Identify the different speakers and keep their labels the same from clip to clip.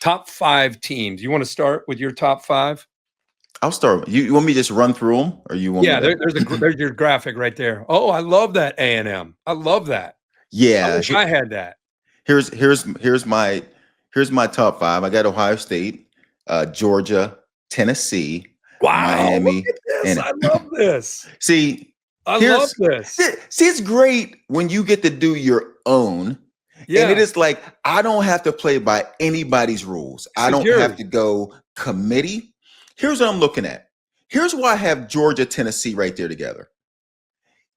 Speaker 1: Top 5 teams. You want to start with your top 5?
Speaker 2: I'll start. You want me to just run through them, or you want me
Speaker 1: Yeah,
Speaker 2: to?
Speaker 1: there's your graphic right there. Oh, I love that A&M. I love that. I
Speaker 2: Yeah.
Speaker 1: wish I had that.
Speaker 2: Here's my top five. I got Ohio State, Georgia, Tennessee,
Speaker 1: Wow, look
Speaker 2: Miami,
Speaker 1: at this.
Speaker 2: and
Speaker 1: I love this.
Speaker 2: see,
Speaker 1: I love
Speaker 2: here's
Speaker 1: this.
Speaker 2: see, it's great when you get to do your own. And it
Speaker 1: Yeah,
Speaker 2: is like I don't have to play by anybody's rules.
Speaker 1: this
Speaker 2: I
Speaker 1: is
Speaker 2: don't have
Speaker 1: yours.
Speaker 2: to go committee. Here's what I'm looking at. Here's why I have Georgia, Tennessee right there together.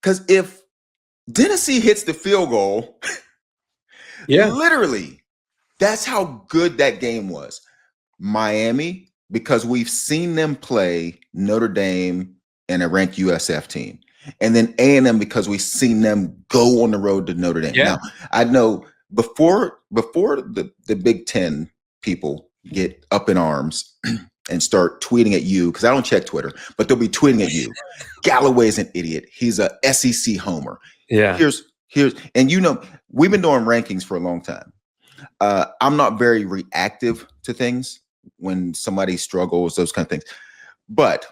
Speaker 2: Because if Tennessee hits the field goal,
Speaker 1: Yeah,
Speaker 2: literally, that's how good that game was. Miami, because we've seen them play Notre Dame and a ranked USF team. And then A&M because we've seen them go on the road to Notre Dame.
Speaker 1: yeah.
Speaker 2: Now, I know before the Big Ten people get up in arms and start tweeting at you, because I don't check Twitter, but they'll be tweeting at you. Galloway's an idiot. He's a SEC homer.
Speaker 1: Yeah.
Speaker 2: Here's and we've been doing rankings for a long time. I'm not very reactive to things when somebody struggles, those kind of things. But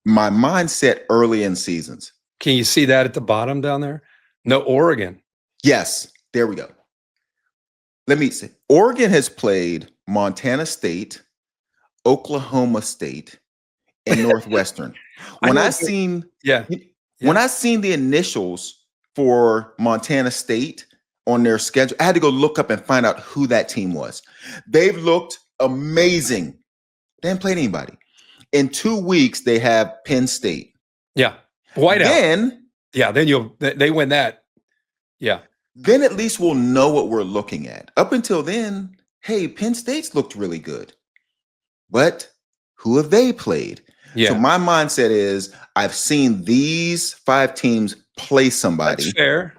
Speaker 2: my mindset early in seasons,
Speaker 1: Can you see that at the bottom down there? No, Oregon.
Speaker 2: yes, there we go. Let me see. Oregon has played Montana State, Oklahoma State, and Northwestern. When I seen
Speaker 1: Yeah.
Speaker 2: when I seen the initials for Montana State on their schedule, I had to go look up and find out who that team was. They've looked amazing. They haven't played anybody. In 2 weeks, they have Penn State.
Speaker 1: Yeah. Whiteout.
Speaker 2: Then
Speaker 1: they win that. Yeah.
Speaker 2: Then at least we'll know what we're looking at. Up until then, hey, Penn State's looked really good. But who have they played?
Speaker 1: Yeah.
Speaker 2: So my mindset is I've seen these 5 teams play somebody.
Speaker 1: That's fair.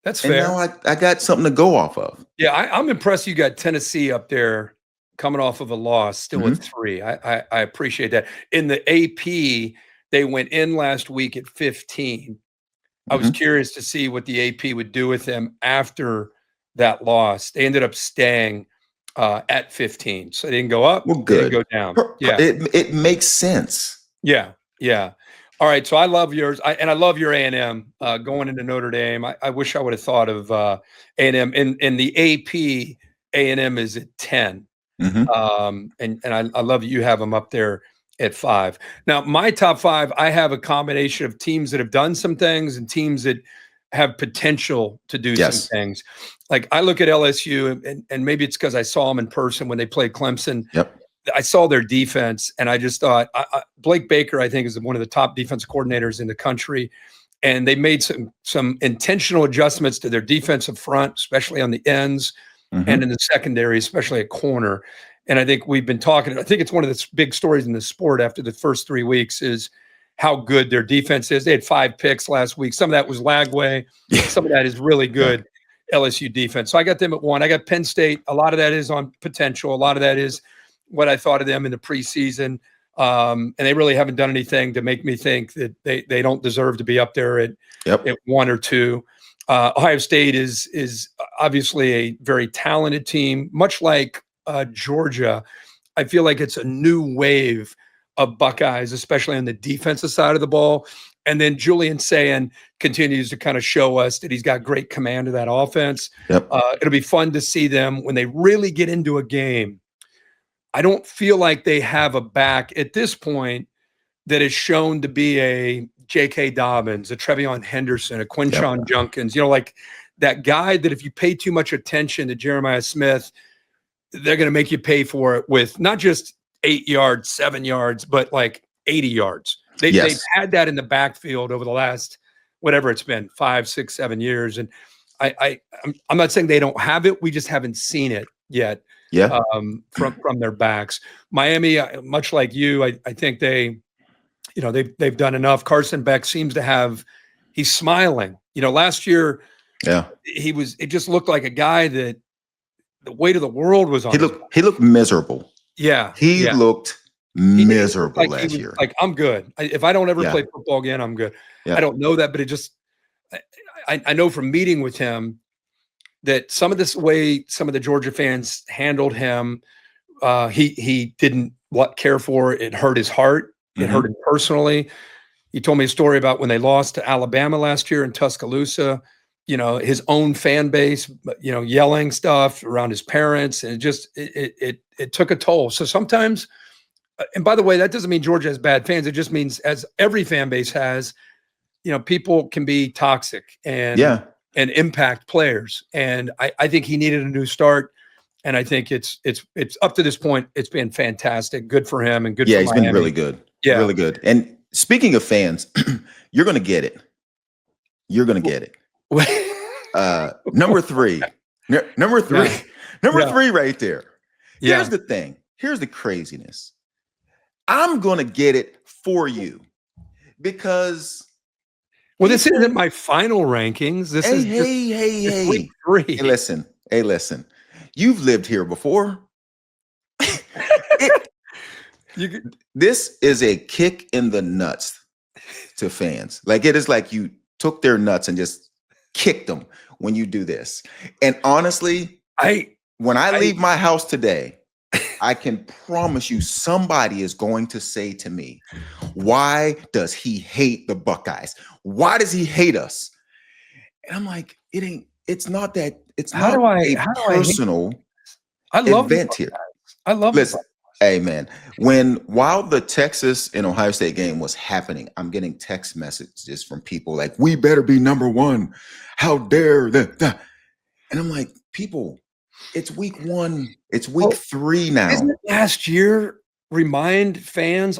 Speaker 1: That's
Speaker 2: and
Speaker 1: fair.
Speaker 2: now I got something to go off of.
Speaker 1: Yeah, I'm impressed you got Tennessee up there coming off of a loss, still at 3. I appreciate that. In the AP, they went in last week at 15. I was curious to see what the AP would do with them after that loss. They ended up staying at 15. So they didn't go up,
Speaker 2: Well,
Speaker 1: they didn't
Speaker 2: good.
Speaker 1: go down. Yeah.
Speaker 2: It makes sense.
Speaker 1: Yeah. Yeah. All right. So I love yours. I love your A&M going into Notre Dame. I wish I would have thought of A&M. In the AP, A&M is at 10. And I love that you have them up there at 5. Now, my top 5, I have a combination of teams that have done some things and teams that have potential to do some things. Like I look at LSU, and maybe it's because I saw them in person when they played Clemson.
Speaker 2: Yep.
Speaker 1: I saw their defense, and I just thought Blake Baker, I think, is one of the top defensive coordinators in the country. And they made some intentional adjustments to their defensive front, especially on the ends and in the secondary, especially at corner. And I think we've been talking, I think it's one of the big stories in the sport after the first 3 weeks is how good their defense is. They had 5 picks last week. Some of that was Lagway. Some of that is really good LSU defense. So I got them at 1. I got Penn State. A lot of that is on potential. A lot of that is what I thought of them in the preseason. And they really haven't done anything to make me think that they don't deserve to be up there at 1 or 2. Ohio State is obviously a very talented team, much like Georgia. I feel like it's a new wave of Buckeyes, especially on the defensive side of the ball. And then Julian Sayin continues to kind of show us that he's got great command of that offense. It'll be fun to see them when they really get into a game. I don't feel like they have a back at this point that is shown to be a J.K. Dobbins, a Trevion Henderson, a Quinshon Junkins, like that guy that if you pay too much attention to Jeremiah Smith, they're going to make you pay for it with not just 8 yards, 7 yards, but like 80 yards. They've had that in the backfield over the last, whatever it's been, 5, 6, 7 years. And I'm not saying they don't have it. We just haven't seen it yet. From their backs. Miami, much like you, I think they've done enough. Carson Beck seems to have, he's smiling. Last year, it just looked like a guy that the weight of the world was on.
Speaker 2: He looked miserable.
Speaker 1: He
Speaker 2: looked miserable last year.
Speaker 1: Like, I'm good. If I don't ever play football again, I'm good. I don't know that, but it just, I know from meeting with him, that some of this way some of the Georgia fans handled him, he didn't care for. It hurt his heart. It hurt him personally. He told me a story about when they lost to Alabama last year in Tuscaloosa, his own fan base, yelling stuff around his parents, and it took a toll. So sometimes, and by the way, that doesn't mean Georgia has bad fans. It just means, as every fan base has, people can be toxic and impact players. And I think he needed a new start. And I think it's up to this point, it's been fantastic. Good for him and good for
Speaker 2: Miami. He's been really good.
Speaker 1: Yeah.
Speaker 2: Really good. And speaking of fans, you're going to get it. You're going to get it. Number three. Number three right there. Here's the thing. Here's the craziness. I'm going to get it for you because
Speaker 1: this isn't my final rankings. This is week 3.
Speaker 2: Hey, listen. You've lived here before. This is a kick in the nuts to fans. Like, it is like you took their nuts and just kicked them when you do this. And honestly, when I leave my house today, I can promise you somebody is going to say to me, why does he hate the Buckeyes? Why does he hate us? And I'm like, it's not that. It's not a personal event here.
Speaker 1: I love
Speaker 2: Listen, hey man, while the Texas and Ohio State game was happening, I'm getting text messages from people like, we better be number 1. How dare that? And I'm like, people, it's week 1. It's week 3 now.
Speaker 1: Isn't last year remind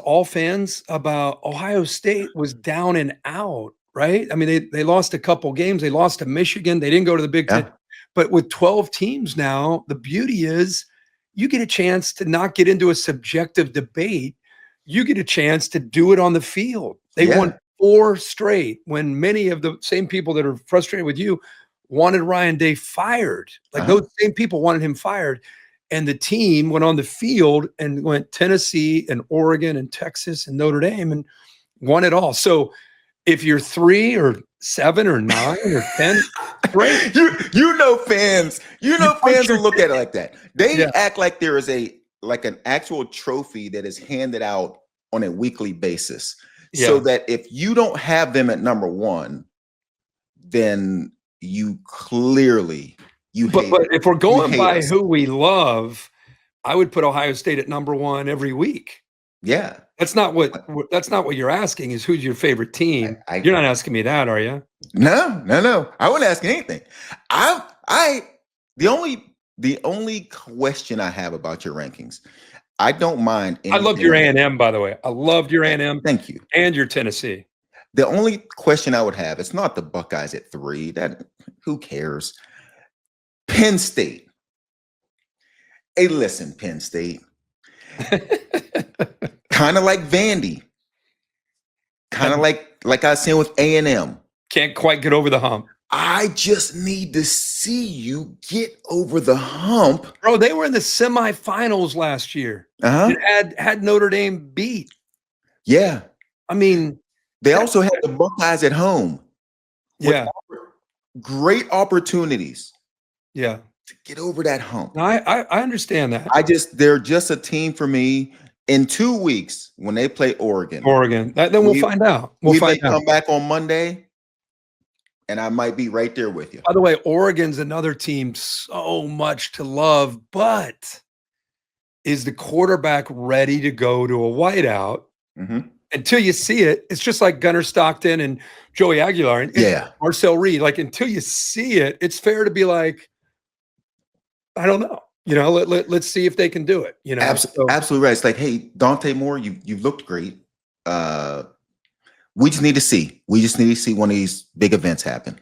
Speaker 1: all fans about Ohio State was down and out, right? I mean, they lost a couple games. They lost to Michigan. They didn't go to the Big Ten. But with 12 teams now, the beauty is you get a chance to not get into a subjective debate. You get a chance to do it on the field. They won 4 straight when many of the same people that are frustrated with you wanted Ryan Day fired. Like those same people wanted him fired. And the team went on the field and went Tennessee and Oregon and Texas and Notre Dame and won it all. So if you're 3 or 7 or 9 or 10, great.
Speaker 2: fans will look at it like that. They act like there is an actual trophy that is handed out on a weekly basis. So that if you don't have them at number 1, then you clearly
Speaker 1: But if we're going by who we love, I would put Ohio State at number 1 every week.
Speaker 2: Yeah.
Speaker 1: That's not what you're asking, is who's your favorite team. You're not asking me that, are you?
Speaker 2: No. I wouldn't ask anything. The only question I have about your rankings, I don't mind.
Speaker 1: I loved your A&M, by the way. I loved your A&M.
Speaker 2: Thank you.
Speaker 1: And your Tennessee.
Speaker 2: The only question I would have, it's not the Buckeyes at 3. Who cares? Penn State. Hey, listen, Penn State. Kind of like Vandy. Kind of like I was saying with A&M.
Speaker 1: Can't quite get over the hump.
Speaker 2: I just need to see you get over the hump.
Speaker 1: Bro, they were in the semifinals last year. Had Notre Dame beat.
Speaker 2: Yeah.
Speaker 1: I mean,
Speaker 2: they also had the Buckeyes at home.
Speaker 1: Yeah.
Speaker 2: Great opportunities.
Speaker 1: Yeah.
Speaker 2: To get over that hump.
Speaker 1: No, I understand that.
Speaker 2: They're just a team for me. In 2 weeks, when they play Oregon.
Speaker 1: Then we'll find out.
Speaker 2: We may come back on Monday, and I might be right there with you.
Speaker 1: By the way, Oregon's another team so much to love, but is the quarterback ready to go to a whiteout? Until you see it, it's just like Gunnar Stockton and Joey Aguilar and Marcel Reed. Like, until you see it, it's fair to be like, I don't know. Let's see if they can do it.
Speaker 2: Absolutely right. It's like, hey, Dante Moore, you've looked great. We just need to see. We just need to see one of these big events happen.